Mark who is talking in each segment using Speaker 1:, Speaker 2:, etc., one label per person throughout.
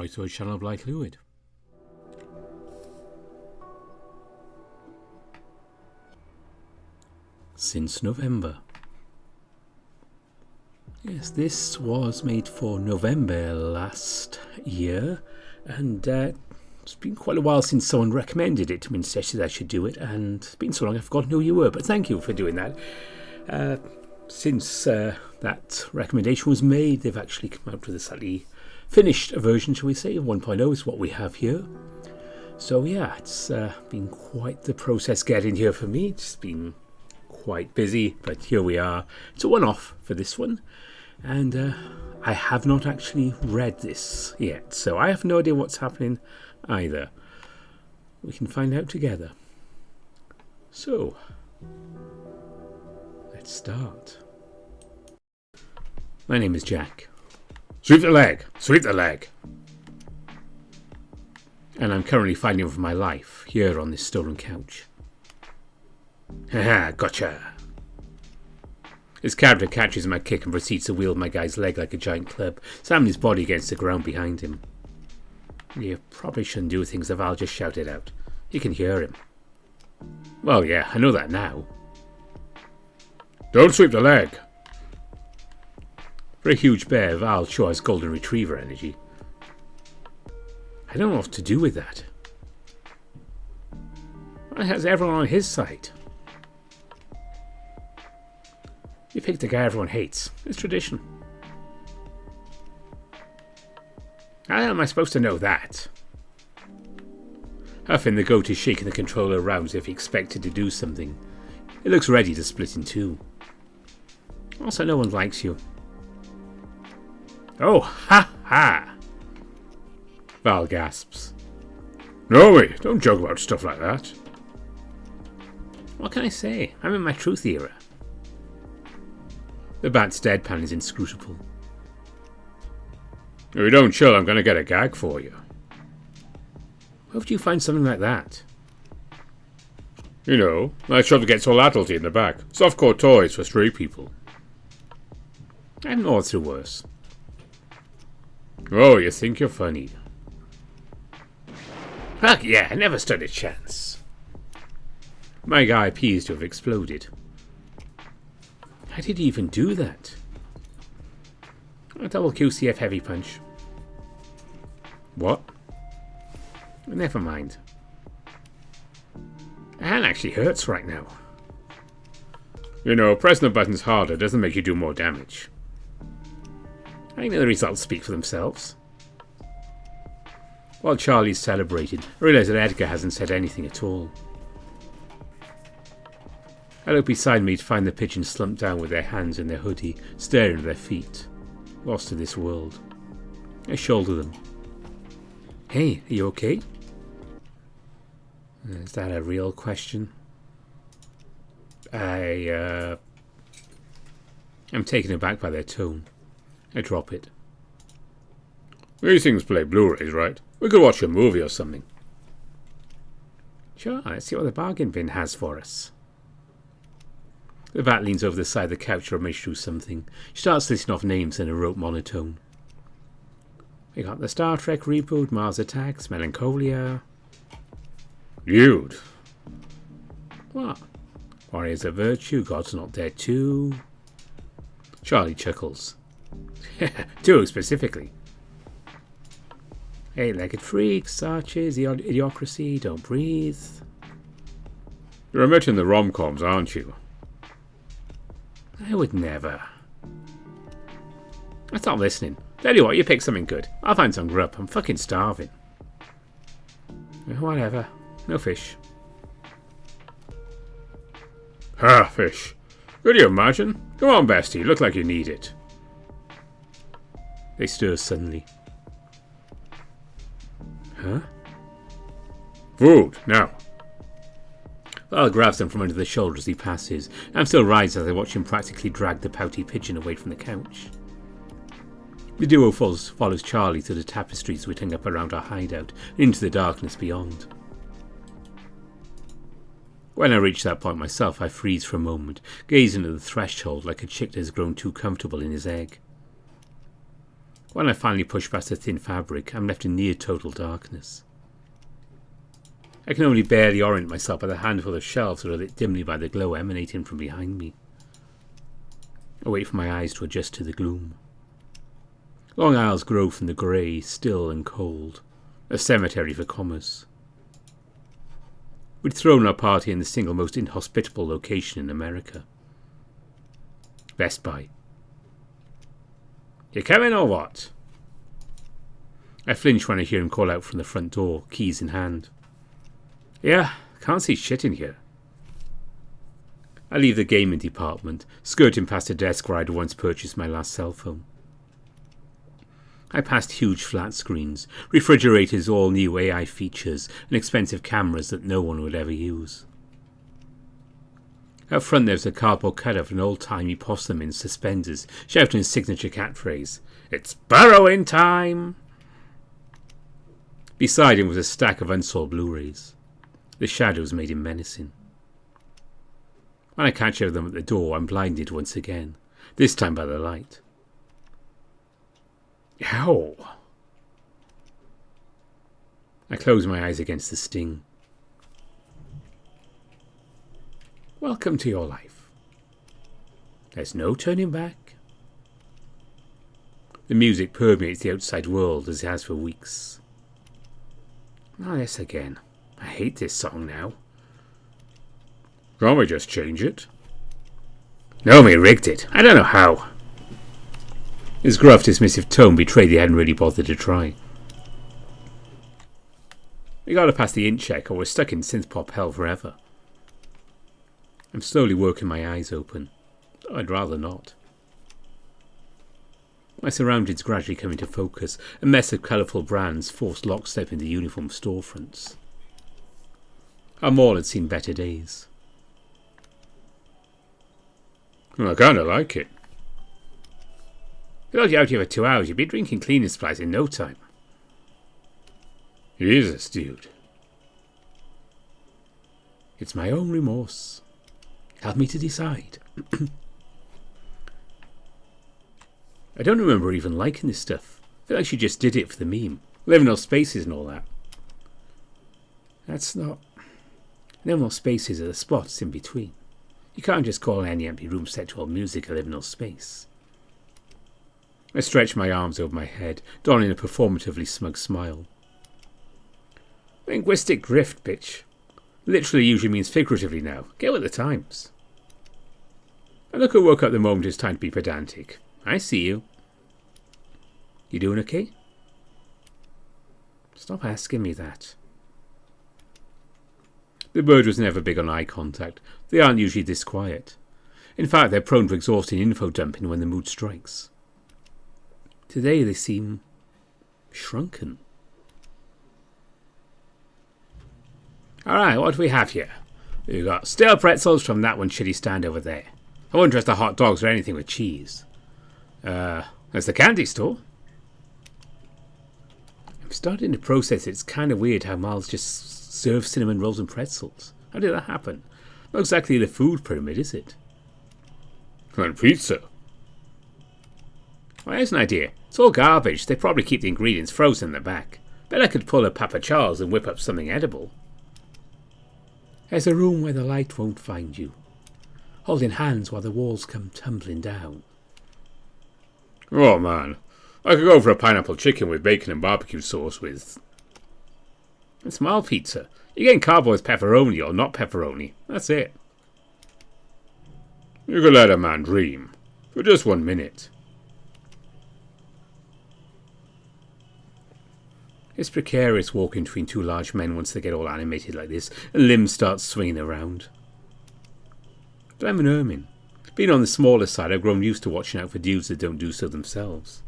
Speaker 1: right to a channel of Black Fluid. Since November. Yes, this was made for November last year, and it's been quite a while since someone recommended it to me and suggested I should do it, and it's been so long I've forgotten who you were, but thank you for doing that. Since that recommendation was made, they've actually come out with a slightly finished version, shall we say, of 1.0 is what we have here. So yeah, it's been quite the process getting here for me. It's been quite busy, but here we are. It's a one-off for this one, and I have not actually read this yet, so I have no idea what's happening either. We can find out together. So let's start. My name is Jack. Sweep the leg! Sweep the leg! And I'm currently fighting for my life here on this stolen couch. Haha, gotcha! His character catches my kick and proceeds to wield my guy's leg like a giant club, slamming his body against the ground behind him. You probably shouldn't do things if Val just shouted out. You can hear him. Well, yeah, I know that now. Don't sweep the leg! For a huge bear, Val sure has golden retriever energy. I don't know what to do with that. Why has everyone on his side? You pick the guy everyone hates. It's tradition. How am I supposed to know that? Huffing, the goat is shaking the controller around as if he expected to do something. It looks ready to split in two. Also, no one likes you. Oh, ha ha! Val gasps. No way, don't joke about stuff like that. What can I say? I'm in my truth era. The bat's deadpan is inscrutable. If you don't chill, I'm going to get a gag for you. Where would you find something like that? You know, that shop gets all adulty in the back. Softcore toys for stray people. I've known through worse. Oh, you think you're funny. Fuck yeah, I never stood a chance. My guy appears to have exploded. How did he even do that? A double QCF heavy punch. What? Never mind. The hand actually hurts right now. You know, pressing the buttons harder doesn't make you do more damage. I think the results speak for themselves. While Charlie's celebrating, I realise that Edgar hasn't said anything at all. I look beside me to find the pigeons slumped down with their hands in their hoodie, staring at their feet, lost to this world. I shoulder them. Hey, are you okay? Is that a real question? I'm taken aback by their tone. I drop it. These things play Blu-rays, right? We could watch a movie or something. Sure, let's see what the bargain bin has for us. The bat leans over the side of the couch to rummage through something. She starts listing off names in a rote monotone. We got the Star Trek reboot, Mars Attacks, Melancholia. Dude. What? Warriors of Virtue, God's Not Dead 2. Charlie chuckles. 2 specifically. Eight-Legged Freaks, Arches, Idiocracy, Don't Breathe. You're omitting the rom-coms, aren't you? I would never. I stopped listening. Tell you what, you pick something good. I'll find some grub. I'm fucking starving. Whatever. No fish. Ha, fish. Could you imagine? Come on, bestie. You look like you need it. They stir suddenly. Huh? Food, now. Val grabs them from under the shoulder as he passes, and still rides as I watch him practically drag the pouty pigeon away from the couch. The duo follows Charlie through the tapestries which hang up around our hideout and into the darkness beyond. When I reach that point myself, I freeze for a moment, gazing at the threshold like a chick that has grown too comfortable in his egg. When I finally push past the thin fabric, I'm left in near total darkness. I can only barely orient myself by the handful of shelves that are lit dimly by the glow emanating from behind me. I wait for my eyes to adjust to the gloom. Long aisles grow from the grey, still and cold. A cemetery for commerce. We'd thrown our party in the single most inhospitable location in America. Best Buy. You coming or what? I flinch when I hear him call out from the front door, keys in hand. Yeah, can't see shit in here. I leave the gaming department, skirting past a desk where I'd once purchased my last cell phone. I passed huge flat screens, refrigerators, all new AI features, and expensive cameras that no one would ever use. Out front there's a cardboard cutout of an old-timey possum in suspenders, shouting his signature catchphrase, "It's burrowing time!" Beside him was a stack of unsold Blu-rays. The shadows made him menacing. When I catch up with them at the door, I'm blinded once again, this time by the light. Ow! I close my eyes against the sting. Welcome to your life. There's no turning back. The music permeates the outside world as it has for weeks. Ah, this again. I hate this song now. Can't we just change it? No, we rigged it. I don't know how. His gruff, dismissive tone betrayed he hadn't really bothered to try. We gotta pass the int check or we're stuck in synth-pop hell forever. I'm slowly working my eyes open. I'd rather not. My surroundings gradually come into focus, a mess of colourful brands forced lockstep into uniform storefronts. Our mall had seen better days. Well, I kinda like it. If I got you out here for 2 hours, you'd be drinking cleaning supplies in no time. Jesus, dude. It's my own remorse. Help me to decide. I don't remember even liking this stuff. I feel like she just did it for the meme. Liminal spaces and all that. That's not... Liminal spaces are the spots in between. You can't just call any empty room set to all music a liminal space. I stretch my arms over my head, donning a performatively smug smile. Linguistic drift, bitch. Literally usually means figuratively now. Get with the times. And look who woke up the moment it's time to be pedantic. I see you. You doing okay? Stop asking me that. The bird was never big on eye contact. They aren't usually this quiet. In fact, they're prone to exhausting info dumping when the mood strikes. Today they seem shrunken. Alright, what do we have here? We've got stale pretzels from that one shitty stand over there. I wouldn't trust the hot dogs or anything with cheese. There's the candy store. I'm starting to process it. It's kind of weird how Miles just serves cinnamon rolls and pretzels. How did that happen? Not exactly the food pyramid, is it? And pizza. Well, here's an idea. It's all garbage. They probably keep the ingredients frozen in the back. Bet I could pull a Papa Charles and whip up something edible. There's a room where the light won't find you. Holding hands while the walls come tumbling down. Oh man, I could go for a pineapple chicken with bacon and barbecue sauce with... It's mild pizza. You're getting cardboard with pepperoni or not pepperoni. That's it. You could let a man dream. For just 1 minute. It's precarious walking between two large men once they get all animated like this and limbs start swinging around. But I'm an ermine. Being on the smaller side, I've grown used to watching out for dudes that don't do so themselves.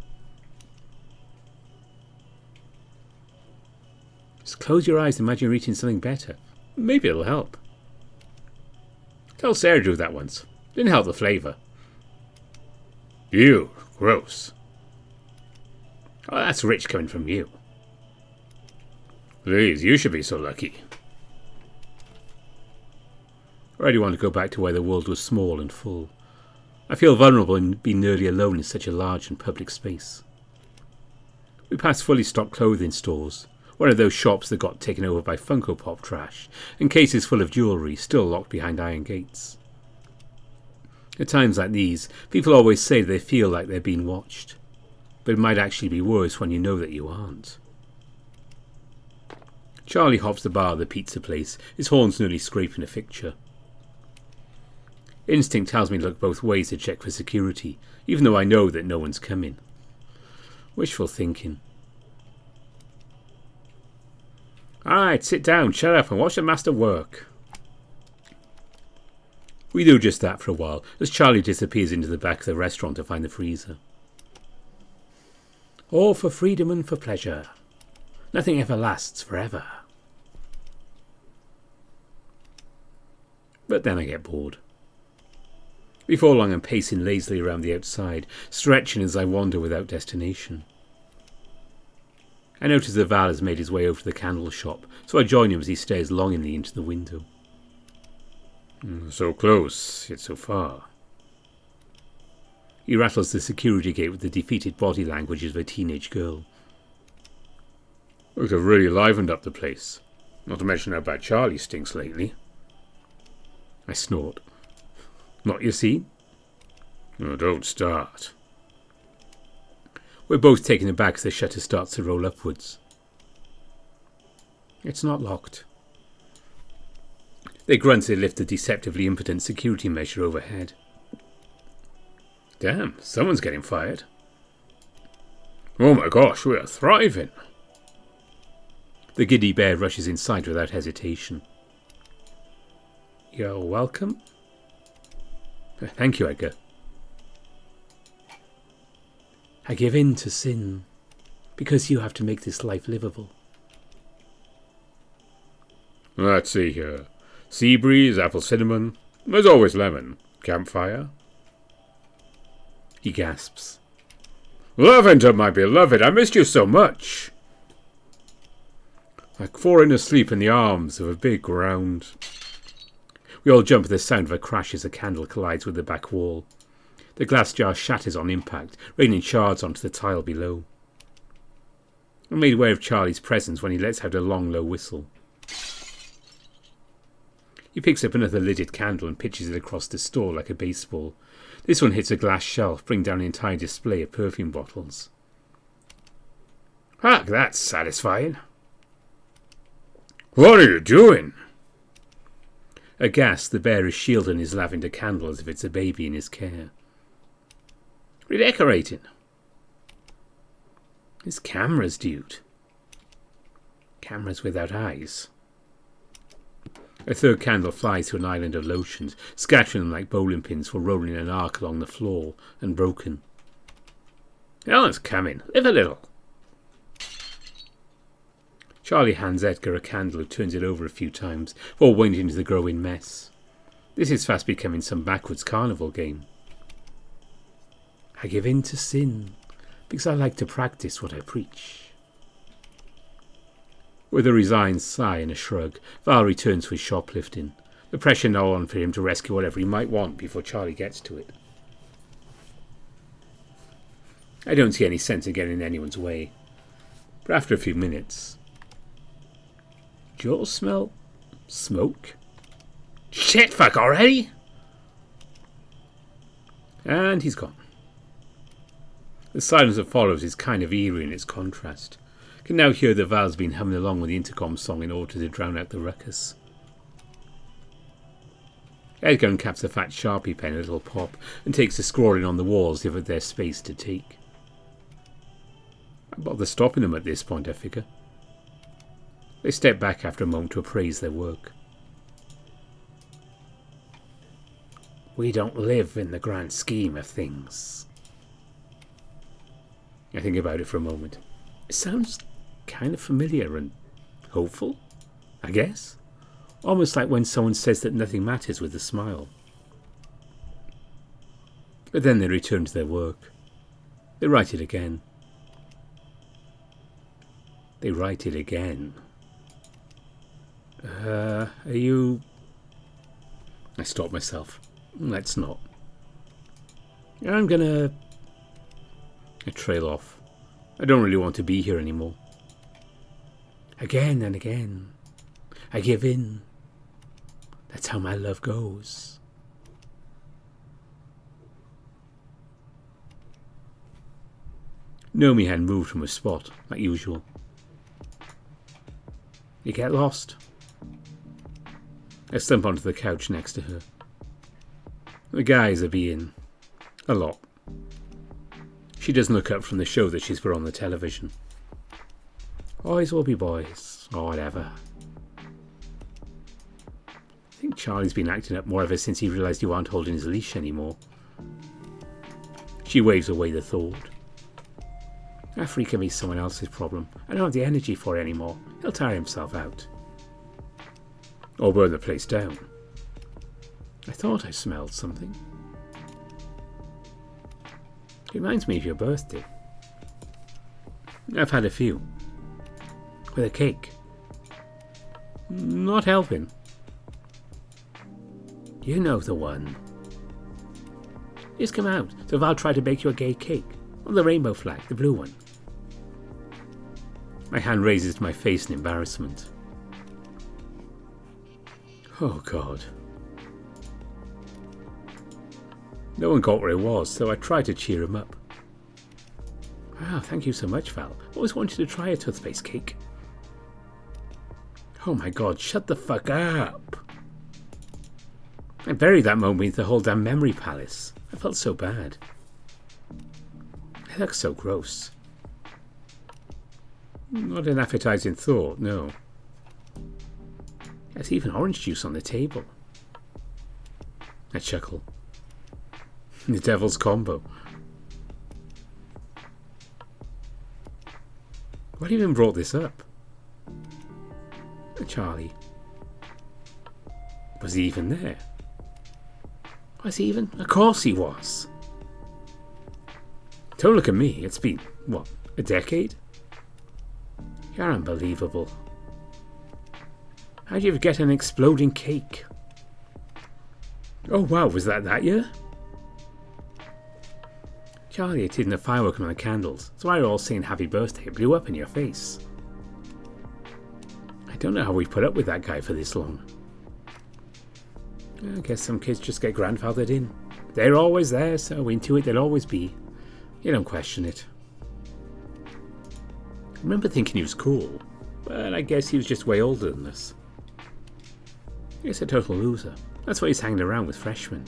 Speaker 1: Just close your eyes and imagine you're eating something better. Maybe it'll help. Tell Sarah to do that once. Didn't help the flavour. Ew, gross. Oh, that's rich coming from you. Please, you should be so lucky. I already want to go back to where the world was small and full. I feel vulnerable in being nearly alone in such a large and public space. We pass fully stocked clothing stores, one of those shops that got taken over by Funko Pop trash, and cases full of jewellery still locked behind iron gates. At times like these, people always say they feel like they're being watched, but it might actually be worse when you know that you aren't. Charlie hops the bar of the pizza place, his horns nearly scraping a fixture. Instinct tells me to look both ways to check for security, even though I know that no one's coming. Wishful thinking. Alright, sit down, shut up and watch the master work. We do just that for a while, as Charlie disappears into the back of the restaurant to find the freezer. All for freedom and for pleasure. Nothing ever lasts forever. But then I get bored. Before long I'm pacing lazily around the outside, stretching as I wander without destination. I notice that Val has made his way over to the candle shop, so I join him as he stares longingly into the window. So close, yet so far. He rattles the security gate with the defeated body language of a teenage girl. Looks have really livened up the place. Not to mention how bad Charlie stinks lately. I snort. Not your scene? Oh, don't start. We're both taken aback as the shutter starts to roll upwards. It's not locked. They grunt as they lift the deceptively impotent security measure overhead. Damn, someone's getting fired. Oh my gosh, we are thriving. The giddy bear rushes inside without hesitation. You're welcome. Thank you, Edgar. I give in to sin, because you have to make this life livable. Let's see here. Sea breeze, apple cinnamon. There's always lemon. Campfire. He gasps. Lavender, my beloved, I missed you so much. Like falling asleep in the arms of a big round. We all jump at the sound of a crash as a candle collides with the back wall. The glass jar shatters on impact, raining shards onto the tile below. I'm made aware of Charlie's presence when he lets out a long, low whistle. He picks up another lidded candle and pitches it across the store like a baseball. This one hits a glass shelf, bringing down an entire display of perfume bottles. Hark, that's satisfying. What are you doing? Aghast, the bear is shielding his lavender candle as if it's a baby in his care. Redecorating. It's cameras, dude. Cameras without eyes. A third candle flies to an island of lotions, scattering them like bowling pins for rolling in an arc along the floor, and broken. Ellen's coming. Live a little. Charlie hands Edgar a candle, who turns it over a few times, before winding into the growing mess. This is fast becoming some backwards carnival game. I give in to sin, because I like to practice what I preach. With a resigned sigh and a shrug, Val returns to his shoplifting, the pressure now on for him to rescue whatever he might want before Charlie gets to it. I don't see any sense in getting in anyone's way, but after a few minutes... Do you all smell smoke? Shit, fuck already! And he's gone. The silence that follows is kind of eerie in its contrast. I can now hear that Val's been humming along with the intercom song in order to drown out the ruckus. Edgar uncaps a fat Sharpie pen a little pop and takes the scrawling on the walls to give it their space to take. I bother stopping them at this point, I figure. They step back after a moment to appraise their work. We don't live in the grand scheme of things. I think about it for a moment. It sounds kind of familiar and hopeful, I guess. Almost like when someone says that nothing matters with a smile. But then they return to their work. They write it again. They write it again. Are you... I stop myself. Let's not. I'm gonna... I trail off. I don't really want to be here anymore. Again and again, I give in. That's how my love goes. Nomi hadn't moved from her spot, like usual. You get lost? I slump onto the couch next to her. The guys are being a lot. She doesn't look up from the show that she's put on the television. Boys will be boys, or whatever. I think Charlie's been acting up more ever since he realised you aren't holding his leash anymore. She waves away the thought. That freak can be someone else's problem. I don't have the energy for it anymore. He'll tire himself out. Or burn the place down. I thought I smelled something. It reminds me of your birthday. I've had a few. With a cake. Not helping. You know the one. Just come out, so Val tried to bake you a gay cake. On the rainbow flag, the blue one. My hand raises to my face in embarrassment. Oh God. No one got where it was, so I tried to cheer him up. Wow, thank you so much, Val. Always wanted to try a toothpaste cake. Oh my God, shut the fuck up. I buried that moment with the whole damn memory palace. I felt so bad. It looks so gross. Not an appetizing thought, no. There's even orange juice on the table. I chuckle. The devil's combo. What even brought this up? Charlie. Was he even there? Was he even? Of course he was. Don't look at me. It's been, what, a decade? You're unbelievable. How'd you ever get an exploding cake? Oh wow, was that year? Charlie, it didn't have fireworks on the candles, so while we were all saying happy birthday, it blew up in your face. I don't know how we put up with that guy for this long. I guess some kids just get grandfathered in. They're always there, so into it they'll always be. You don't question it. I remember thinking he was cool, but I guess he was just way older than us. He's a total loser. That's why he's hanging around with freshmen.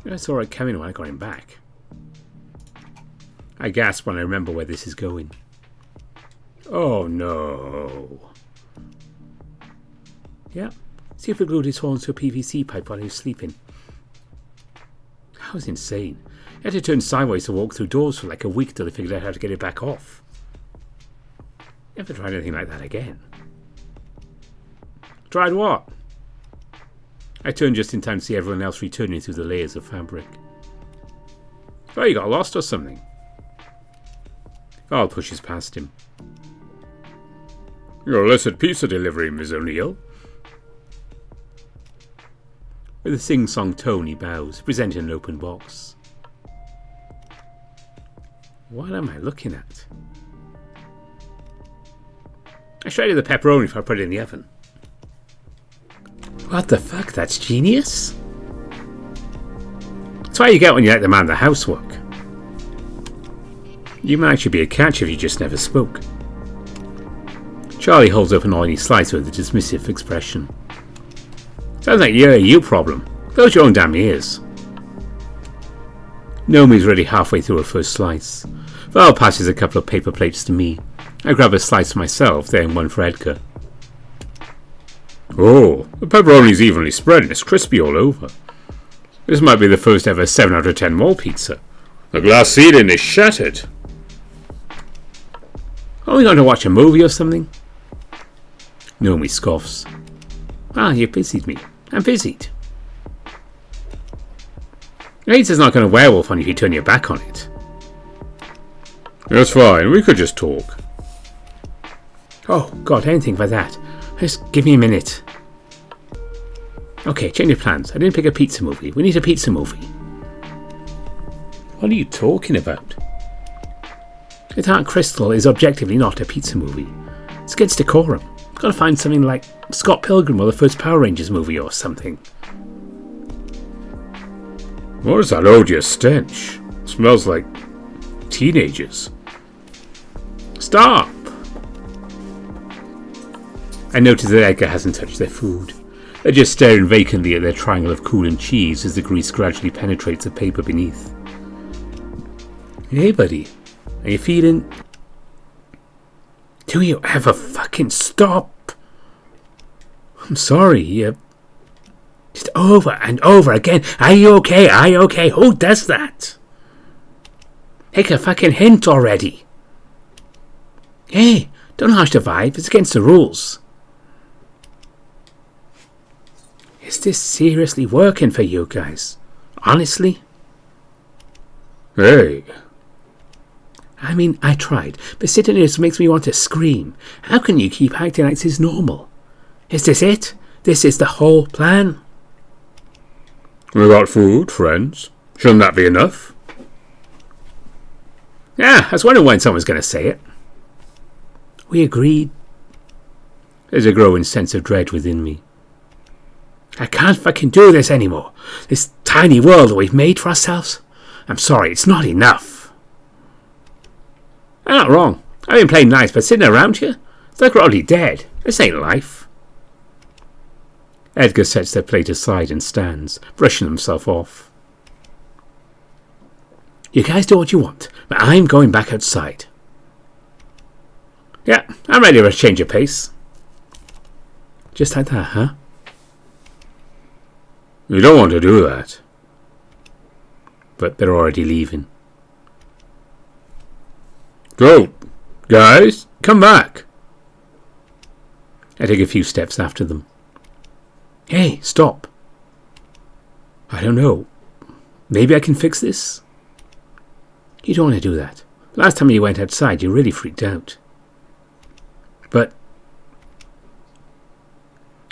Speaker 1: I saw it coming when I got him back. I gasp when I remember where this is going. Oh no. Yeah, see if we glued his horns to a PVC pipe while he was sleeping. That was insane. He had to turn sideways to walk through doors for like a week till they figured out how to get it back off. Never tried anything like that again. Tried what? I turned just in time to see everyone else returning through the layers of fabric. Oh, you got lost or something? Val pushes past him. Your illicit pizza delivery, Miss O'Neill. With a sing-song tone he bows, presenting an open box. What am I looking at? I shredded the pepperoni if I put it in the oven. What the fuck? That's genius? That's what you get when you let the man the housework. You might actually be a catch if you just never spoke. Charlie holds up an oily slice with a dismissive expression. Sounds like you're a you problem. Close your own damn ears. Nomi's already halfway through her first slice. Val passes a couple of paper plates to me. I grab a slice for myself, then one for Edgar. Oh, the pepperoni's evenly spread and it's crispy all over. This might be the first ever 7 out of 10 mole pizza. The glass ceiling is shattered. Are we going to watch a movie or something? Nomi scoffs. Ah, you busied me. I'm busied. Pizza's not going to werewolf on you if you turn your back on it. That's fine, we could just talk. Oh, God, anything but that. Just give me a minute. Okay, change your plans. I didn't pick a pizza movie. We need a pizza movie. What are you talking about? The Dark Crystal is objectively not a pizza movie. It's against decorum. Gotta find something like Scott Pilgrim or the first Power Rangers movie or something. What is that odious stench? It smells like teenagers. Stop! I notice that Edgar hasn't touched their food. They're just staring vacantly at their triangle of coolant cheese as the grease gradually penetrates the paper beneath. Hey buddy, are you feeling... Do you ever fucking stop? I'm sorry, just over and over again. Are you okay? Are you okay? Who does that? Take a fucking hint already. Hey, don't harsh the vibe. It's against the rules. Is this seriously working for you guys? Honestly? Hey. I mean, I tried, but sitting here makes me want to scream. How can you keep acting like this is normal? Is this it? This is the whole plan? We got food, friends. Shouldn't that be enough? Yeah, I was wondering when someone's going to say it. We agreed. There's a growing sense of dread within me. I can't fucking do this anymore. This tiny world that we've made for ourselves. I'm sorry, it's not enough. I'm not wrong. I've been playing nice, but sitting around here, it's like we're already dead. This ain't life. Edgar sets their plate aside and stands, brushing himself off. You guys do what you want, but I'm going back outside. Yeah, I'm ready for a change of pace. Just like that, huh? You don't want to do that. But they're already leaving. Go, guys, come back. I take a few steps after them. Hey, stop. I don't know. Maybe I can fix this? You don't want to do that. Last time you went outside, you really freaked out. But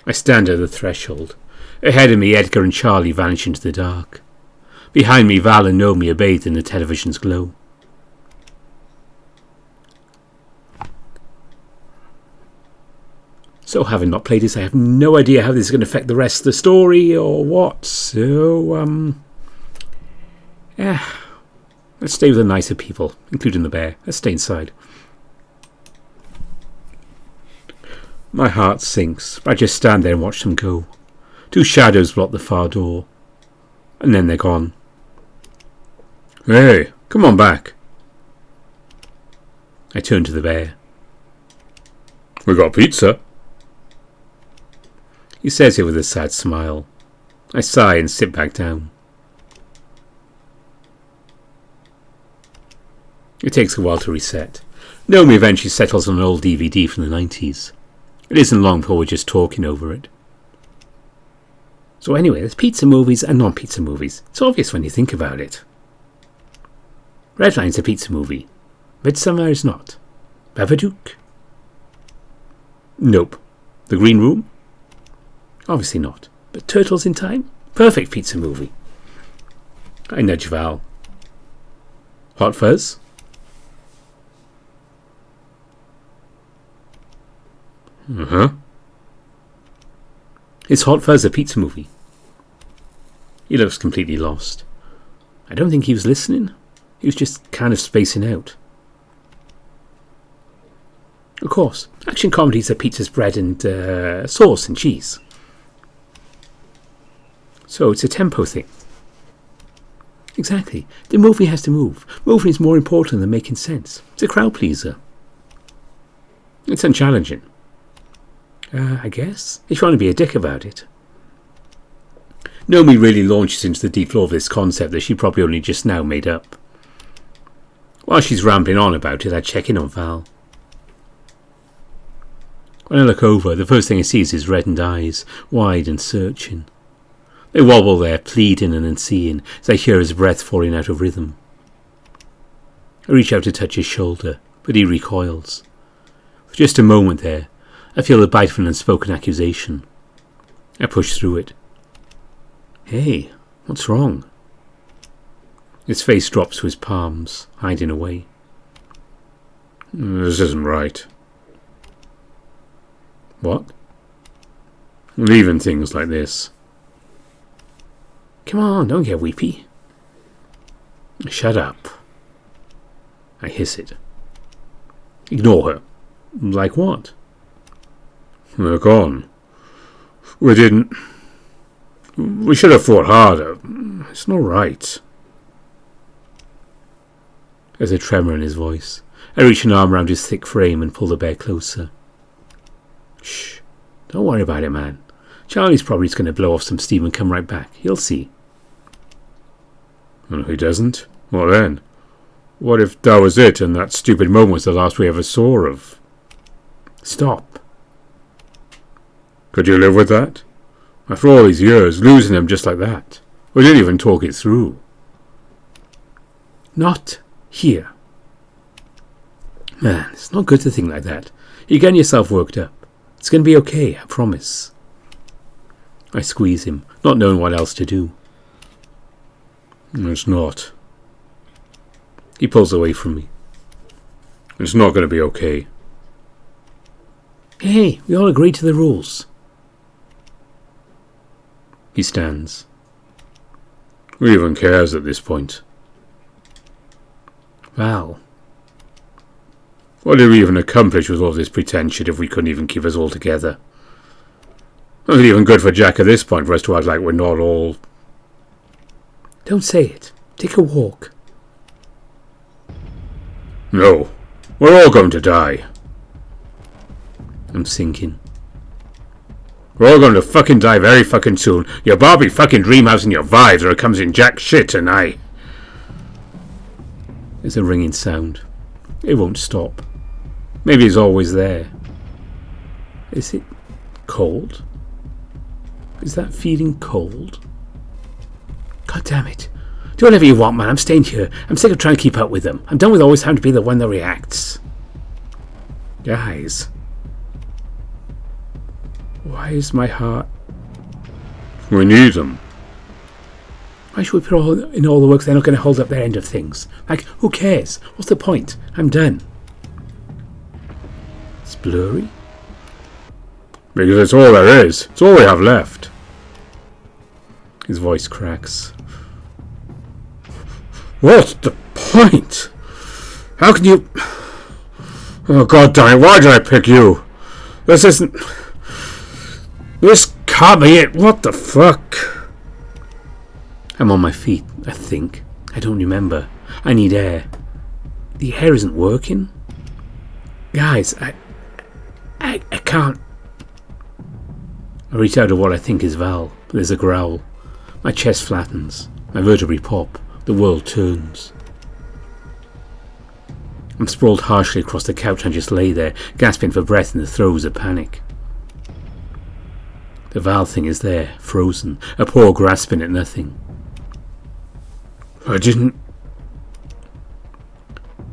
Speaker 1: I stand at the threshold. Ahead of me, Edgar and Charlie vanish into the dark. Behind me, Val and Naomi are bathed in the television's glow. So, having not played this, I have no idea how this is going to affect the rest of the story or what. So, yeah. Let's stay with the nicer people, including the bear. Let's stay inside. My heart sinks. I just stand there and watch them go. Two shadows block the far door. And then they're gone. Hey, come on back. I turn to the bear. We got pizza. He says it with a sad smile. I sigh and sit back down. It takes a while to reset. Naomi eventually settles on an old DVD from the 90s. It isn't long before we're just talking over it. So anyway, there's pizza movies and non-pizza movies. It's obvious when you think about it. Redline's a pizza movie. Midsummer is not. Babadook? Nope. The Green Room? Obviously not. But Turtles in Time? Perfect pizza movie. I nudge Val. Hot Fuzz? Uh-huh. Is Hot Fuzz a pizza movie? He looks completely lost. I don't think he was listening. He was just kind of spacing out. Of course, action comedies are pizza's bread and sauce and cheese. So it's a tempo thing. Exactly. The movie has to move. Moving is more important than making sense. It's a crowd pleaser. It's unchallenging. I guess, if you want to be a dick about it. Naomi really launches into the deep lore of this concept that she probably only just now made up. While she's rambling on about it, I check in on Val. When I look over, the first thing I see is his reddened eyes, wide and searching. They wobble there, pleading and unseeing, as I hear his breath falling out of rhythm. I reach out to touch his shoulder, but he recoils. For just a moment there, I feel the bite of an unspoken accusation. I push through it. Hey, what's wrong? His face drops to his palms, hiding away.
Speaker 2: This isn't right. What? Leaving things like this.
Speaker 1: Come on, don't get weepy.
Speaker 2: Shut up.
Speaker 1: I hiss it.
Speaker 2: Ignore her.
Speaker 1: Like what?
Speaker 2: Look on. We didn't. We should have fought harder. It's not right.
Speaker 1: There's a tremor in his voice. I reach an arm around his thick frame and pull the bear closer. Shh. Don't worry about it, man. Charlie's probably just going to blow off some steam and come right back. You'll see.
Speaker 2: And if he doesn't? What then? What if that was it and that stupid moment was the last we ever saw of?
Speaker 1: Stop.
Speaker 2: Could you live with that? After all these years, losing him just like that. We didn't even talk it through.
Speaker 1: Not here. Man, it's not good to think like that. You're getting yourself worked up. It's going to be okay, I promise. I squeeze him, not knowing what else to do.
Speaker 2: It's not.
Speaker 1: He pulls away from me.
Speaker 2: It's not going to be okay.
Speaker 1: Hey, we all agreed to the rules.
Speaker 2: He stands. Who even cares at this point?
Speaker 1: Val.
Speaker 2: What did we even accomplish with all this pretension if we couldn't even keep us all together? Not even good for Jack at this point for us to act like we're not all...
Speaker 1: Don't say it. Take a walk.
Speaker 2: No. We're all going to die.
Speaker 1: I'm sinking.
Speaker 2: We're all going to fucking die very fucking soon. Your Barbie fucking dream house and your vibes, or it comes in jack shit and I...
Speaker 1: There's a ringing sound. It won't stop. Maybe it's always there. Is it cold? Is that feeling cold? God damn it. Do whatever you want, man. I'm staying here. I'm sick of trying to keep up with them. I'm done with always having to be the one that reacts. Guys. Why is my heart...
Speaker 2: We need them.
Speaker 1: Why should we put in all the work if they're not going to hold up their end of things? Like, who cares? What's the point? I'm done. It's blurry.
Speaker 2: Because it's all there is. It's all we have left.
Speaker 1: His voice cracks.
Speaker 2: What's the point? How can you... Oh, God damn it, why did I pick you? This isn't... This can't be it. What the fuck?
Speaker 1: I'm on my feet, I think. I don't remember. I need air. The air isn't working. Guys, I can't... I reach out to what I think is Val. There's a growl. My chest flattens. My vertebrae pop. The world turns. I'm sprawled harshly across the couch and just lay there, gasping for breath in the throes of panic. The Val thing is there, frozen, a paw grasping at nothing.
Speaker 2: I didn't...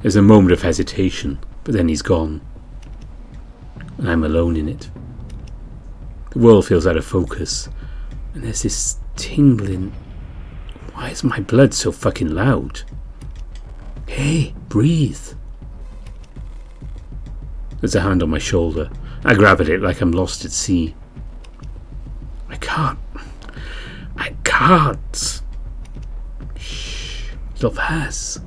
Speaker 1: There's a moment of hesitation, but then he's gone. And I'm alone in it. The world feels out of focus, and there's this tingling... Why is my blood so fucking loud? Hey, breathe. There's a hand on my shoulder. I grab at it like I'm lost at sea. I can't. Shh. Love has.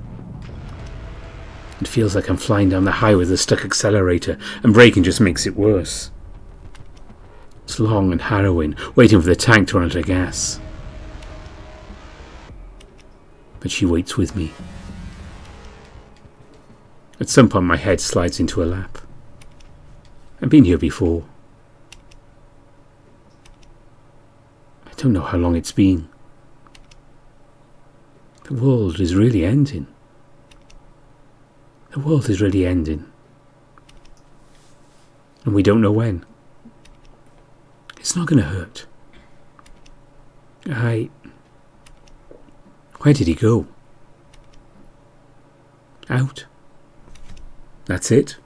Speaker 1: It feels like I'm flying down the highway with a stuck accelerator, and braking just makes it worse. It's long and harrowing, waiting for the tank to run out of gas. But she waits with me. At some point my head slides into her lap. I've been here before. I don't know how long it's been. The world is really ending. The world is really ending. And we don't know when. It's not going to hurt. Where did he go? Out. That's it?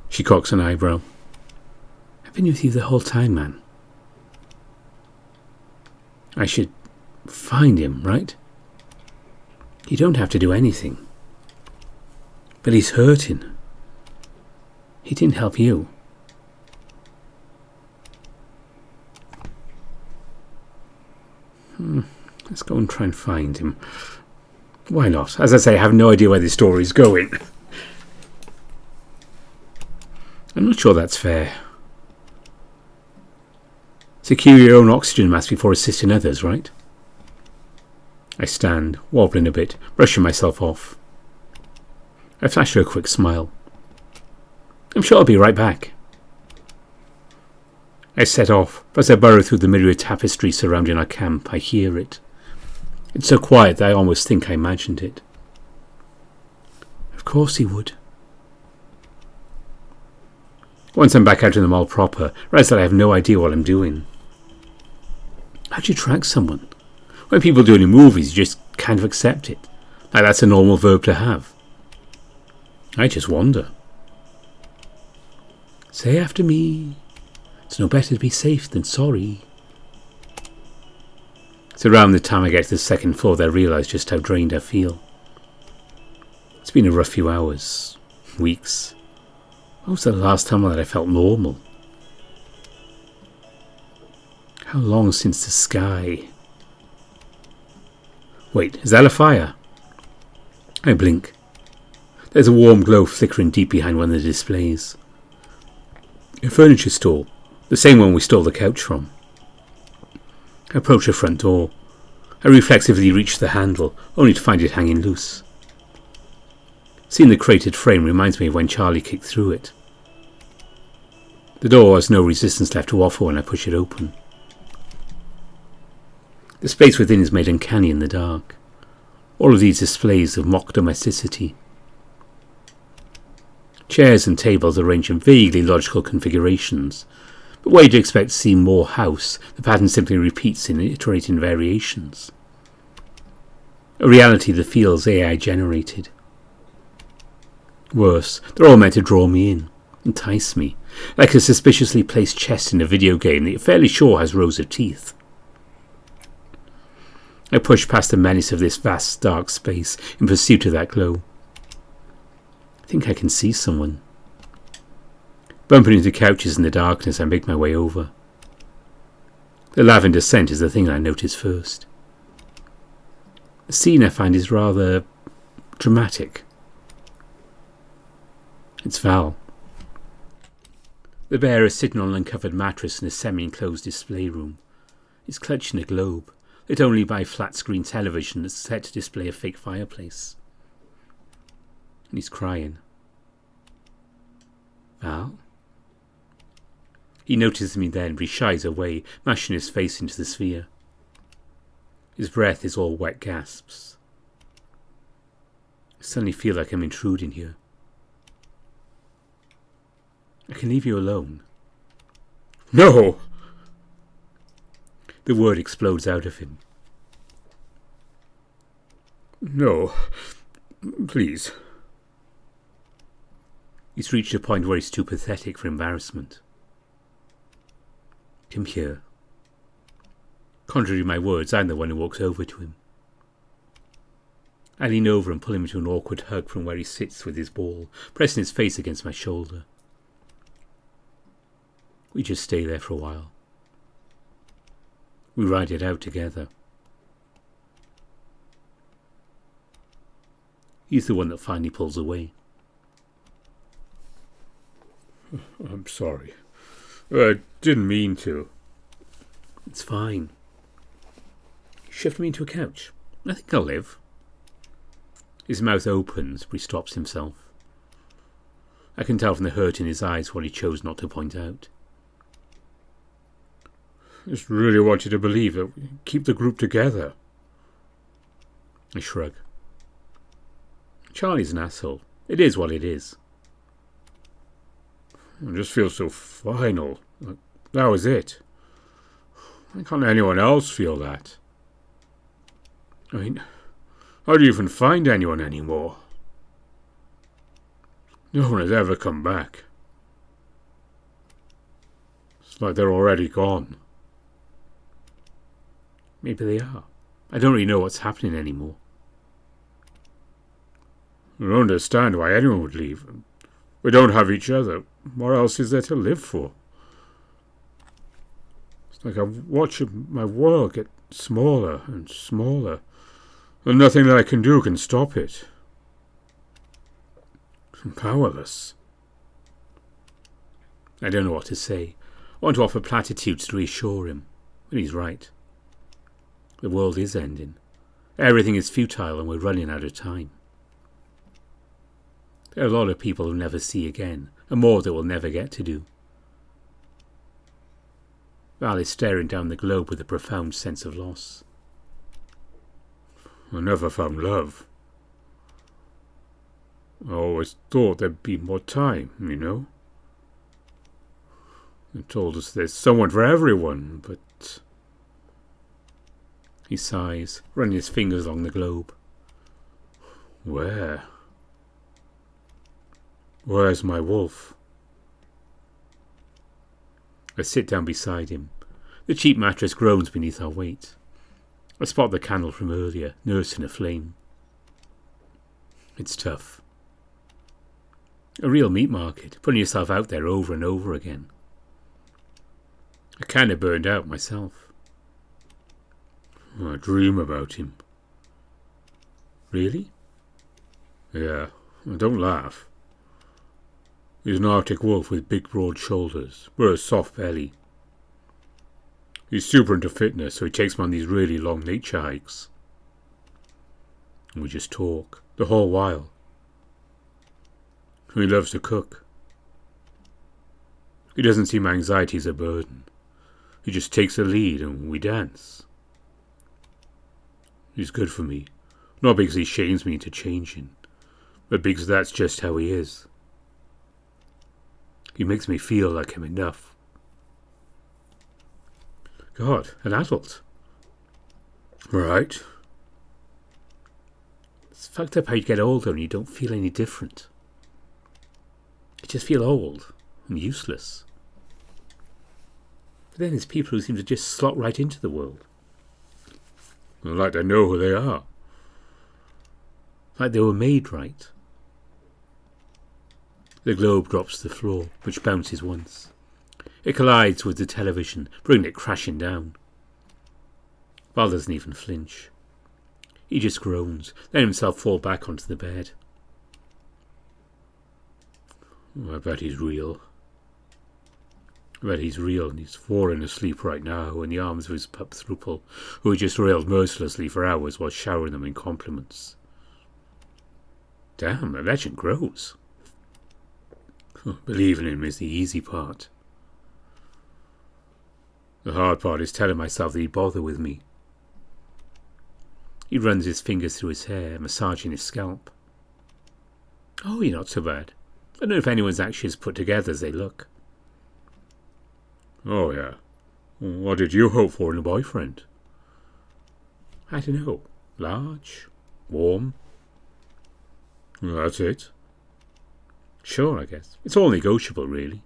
Speaker 1: She cocks an eyebrow. I've been with you the whole time, man. I should find him, right? You don't have to do anything. But he's hurting. He didn't help you. Let's go and try and find him. Why not? As I say, I have no idea where this story is going. I'm not sure that's fair. Secure your own oxygen mask before assisting others, right? I stand, wobbling a bit, brushing myself off. I flash her a quick smile. I'm sure I'll be right back. I set off, but as I burrow through the myriad tapestry surrounding our camp, I hear it. It's so quiet that I almost think I imagined it. Of course he would. Once I'm back out in the mall proper, I realise that I have no idea what I'm doing. How do you track someone? When people do it in movies, you just kind of accept it. Like that's a normal verb to have. I just wonder. Say after me. It's no better to be safe than sorry. It's around the time I get to the second floor that I realise just how drained I feel. It's been a rough few hours. Weeks. When was the last time that I felt normal? How long since the sky? Wait, is that a fire? I blink. There's a warm glow flickering deep behind one of the displays. A furniture store, the same one we stole the couch from. I approach the front door. I reflexively reach the handle, only to find it hanging loose. Seeing the crated frame reminds me of when Charlie kicked through it. The door has no resistance left to offer when I push it open. The space within is made uncanny in the dark. All of these displays of mock domesticity. Chairs and tables arranged in vaguely logical configurations, but where you'd expect to see more house, the pattern simply repeats in iterating variations. A reality that feels AI generated. Worse, they're all meant to draw me in, entice me, like a suspiciously placed chest in a video game that you're fairly sure has rows of teeth. I push past the menace of this vast dark space in pursuit of that glow. I think I can see someone. Bumping into couches in the darkness, I make my way over. The lavender scent is the thing I notice first. The scene I find is rather dramatic. It's Val. The bear is sitting on an uncovered mattress in a semi-enclosed display room. He's clutching a globe, lit only by a flat-screen television that's set to display a fake fireplace. And he's crying. Val? He notices me then, but he shies away, mashing his face into the sphere. His breath is all wet gasps. I suddenly feel like I'm intruding here. I can leave you alone.
Speaker 2: No!
Speaker 1: The word explodes out of him.
Speaker 2: No. Please.
Speaker 1: He's reached a point where he's too pathetic for embarrassment. Come here. Contrary to my words, I'm the one who walks over to him. I lean over and pull him into an awkward hug from where he sits with his ball, pressing his face against my shoulder. We just stay there for a while. We ride it out together. He's the one that finally pulls away.
Speaker 2: I'm sorry. I didn't mean to.
Speaker 1: It's fine. Shift me into a couch. I think I'll live. His mouth opens, but he stops himself. I can tell from the hurt in his eyes what he chose not to point out.
Speaker 2: I just really want you to believe that we keep the group together.
Speaker 1: I shrug. Charlie's an asshole. It is what it is.
Speaker 2: I just feel so final. That was it. Why can't anyone else feel that? I mean, how do you even find anyone anymore? No one has ever come back. It's like they're already gone.
Speaker 1: Maybe they are. I don't really know what's happening anymore.
Speaker 2: I don't understand why anyone would leave. We don't have each other. What else is there to live for? It's like I'm watching my world get smaller and smaller, and nothing that I can do can stop it. I'm powerless.
Speaker 1: I don't know what to say. I want to offer platitudes to reassure him, but he's right. The world is ending. Everything is futile and we're running out of time. There are a lot of people we'll never see again, and more that we'll never get to do. Val is staring down the globe with a profound sense of loss.
Speaker 2: I never found love. I always thought there'd be more time, you know. They told us there's someone for everyone, but...
Speaker 1: He sighs, running his fingers along the globe.
Speaker 2: Where? Where's my wolf?
Speaker 1: I sit down beside him. The cheap mattress groans beneath our weight. I spot the candle from earlier, nursing a flame. It's tough. A real meat market, putting yourself out there over and over again. I kind of burned out myself.
Speaker 2: I dream about him.
Speaker 1: Really?
Speaker 2: Yeah, don't laugh. He's an Arctic wolf with big broad shoulders, but a soft belly. He's super into fitness, so he takes me on these really long nature hikes. And we just talk, the whole while. He loves to cook. He doesn't see my anxiety as a burden. He just takes the lead and we dance. He's good for me, not because he shames me into changing, but because that's just how he is. He makes me feel like I'm enough.
Speaker 1: God, an adult.
Speaker 2: Right.
Speaker 1: It's fucked up how you get older and you don't feel any different. You just feel old and useless. But then there's people who seem to just slot right into the world.
Speaker 2: Like they know who they are.
Speaker 1: Like they were made right. The globe drops to the floor, which bounces once. It collides with the television, bringing it crashing down. Val doesn't even flinch. He just groans, letting himself fall back onto the bed.
Speaker 2: I bet he's real. I bet he's real and he's falling asleep right now in the arms of his pup Thrupel, who just railed mercilessly for hours while showering them in compliments.
Speaker 1: Damn, the legend grows.
Speaker 2: Believing in him is the easy part.
Speaker 1: The hard part is telling myself that he'd bother with me. He runs his fingers through his hair, massaging his scalp. Oh, you're not so bad. I don't know if anyone's actually as put together as they look.
Speaker 2: Oh, yeah. What did you hope for in a boyfriend?
Speaker 1: I don't know. Large? Warm?
Speaker 2: That's it?
Speaker 1: Sure, I guess. It's all negotiable, really.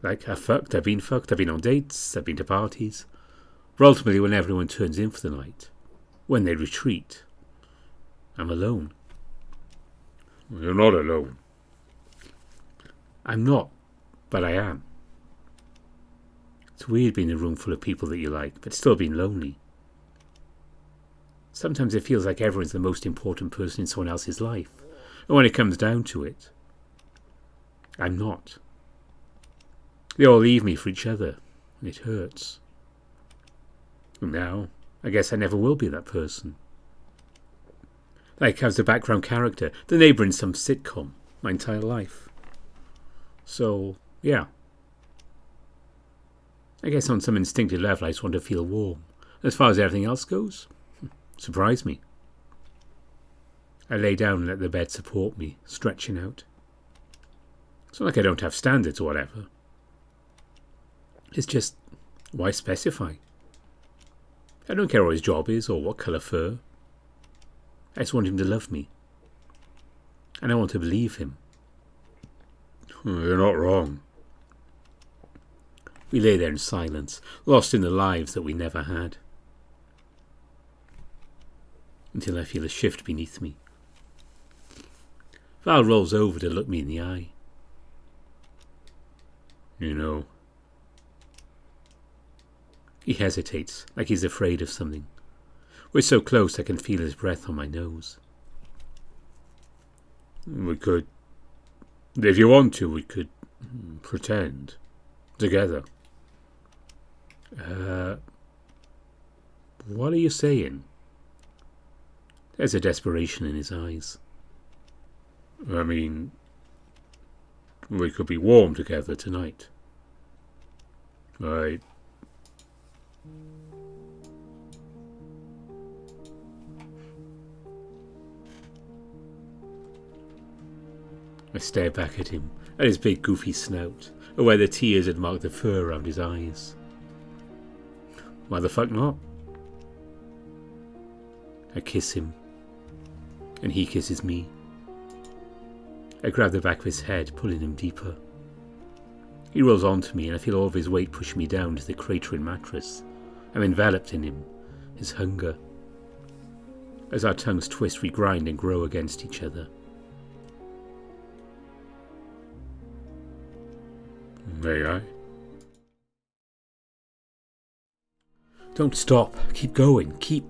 Speaker 1: Like, I've been fucked, I've been on dates, I've been to parties. But ultimately, when everyone turns in for the night, when they retreat, I'm alone.
Speaker 2: You're not alone.
Speaker 1: I'm not, but I am. It's weird being in a room full of people that you like, but still being lonely. Sometimes it feels like everyone's the most important person in someone else's life. And when it comes down to it, I'm not. They all leave me for each other, and it hurts. And now, I guess I never will be that person. Like I was the background character, the neighbour in some sitcom, my entire life. So, yeah. I guess on some instinctive level I just want to feel warm. As far as everything else goes, surprise me. I lay down and let the bed support me, stretching out. It's not like I don't have standards or whatever. It's just, why specify? I don't care what his job is or what colour fur. I just want him to love me. And I want to believe him.
Speaker 2: You're not wrong.
Speaker 1: We lay there in silence, lost in the lives that we never had. Until I feel a shift beneath me. Val rolls over to look me in the eye.
Speaker 2: You know.
Speaker 1: He hesitates, like he's afraid of something. We're so close I can feel his breath on my nose.
Speaker 2: We could, if you want to, we could pretend together.
Speaker 1: What are you saying? There's a desperation in his eyes.
Speaker 2: I mean, we could be warm together tonight. I
Speaker 1: stare back at him, at his big goofy snout, where the tears had marked the fur around his eyes.
Speaker 2: Why the fuck not?
Speaker 1: I kiss him, and he kisses me. I grab the back of his head, pulling him deeper. He rolls onto me, and I feel all of his weight push me down to the cratering mattress. I'm enveloped in him, his hunger. As our tongues twist, we grind and grow against each other.
Speaker 2: May I?
Speaker 1: Don't stop. Keep going. Keep...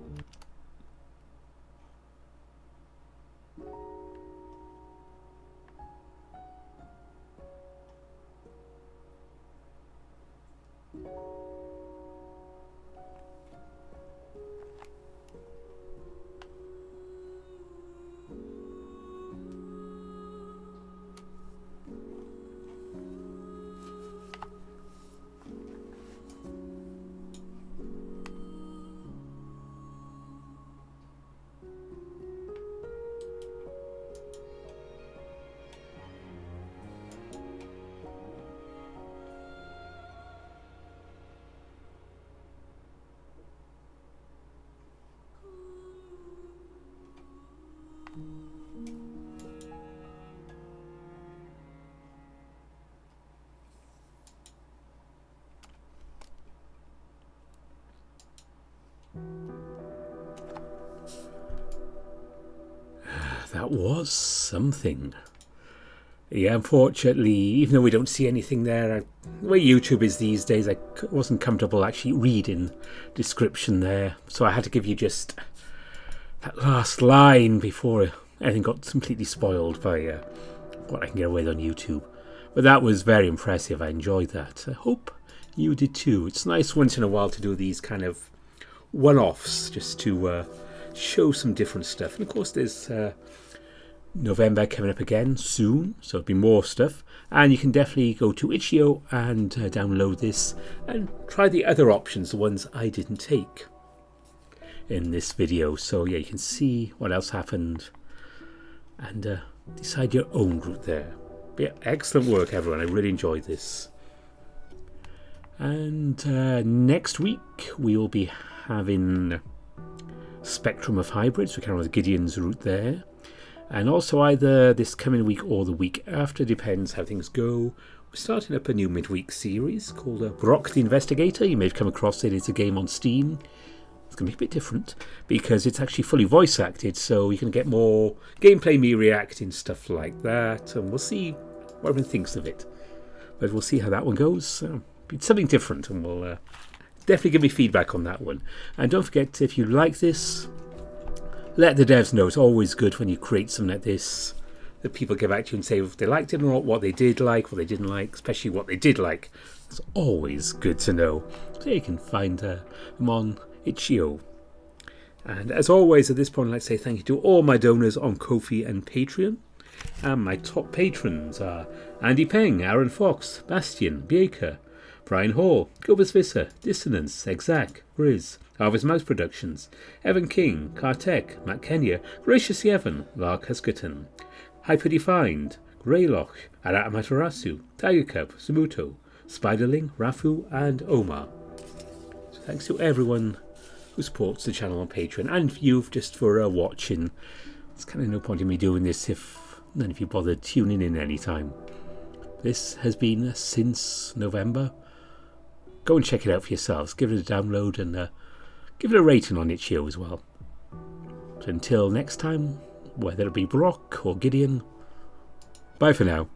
Speaker 1: That was something. Yeah, unfortunately, even though we don't see anything there, the way YouTube is these days, I wasn't comfortable actually reading description there. So I had to give you just that last line before anything got completely spoiled by what I can get away with on YouTube. But that was very impressive. I enjoyed that. I hope you did too. It's nice once in a while to do these kind of one-offs just to show some different stuff. And of course there's November coming up again soon, so there'll be more stuff. And you can definitely go to itch.io and download this and try the other options, the ones I didn't take in this video. So yeah, you can see what else happened and decide your own route there. But yeah, excellent work everyone, I really enjoyed this. And next week we will be having Spectrum of Hybrids. We can with Gideon's route there. And also either this coming week or the week after, depends how things go. We're starting up a new midweek series called Brock the Investigator. You may have come across it. It's a game on Steam. It's going to be a bit different because it's actually fully voice acted, so you can get more gameplay, me reacting, stuff like that. And we'll see what everyone thinks of it. But we'll see how that one goes. It's something different, and we'll definitely give me feedback on that one. And don't forget, if you like this, let the devs know. It's always good when you create something like this that people get back to you and say if they liked it or not, what they did like, what they didn't like, especially what they did like. It's always good to know. So you can find them on itch.io. And as always, at this point, I'd like to say thank you to all my donors on Ko-fi and Patreon. And my top patrons are Andy Peng, Aaron Fox, Bastian, Baker, Brian Hall, Gobus Visser, Dissonance, Exact, Grizz, Harvest Mouse Productions, Evan King, Kartek, Matt Kenya, Gracious Yevon, Lark Huskerton, Hyperdefined, Greylock, Ara Amaterasu, Tiger Cub, Sumuto, Spiderling, Rafu, and Omar. So thanks to everyone who supports the channel on Patreon, and you just for watching. There's kind of no point in me doing this if none of you bother tuning in any time. This has been Since November. Go and check it out for yourselves. Give it a download and give it a rating on itch.io as well. So until next time, whether it be Brock or Gideon, Bye for now.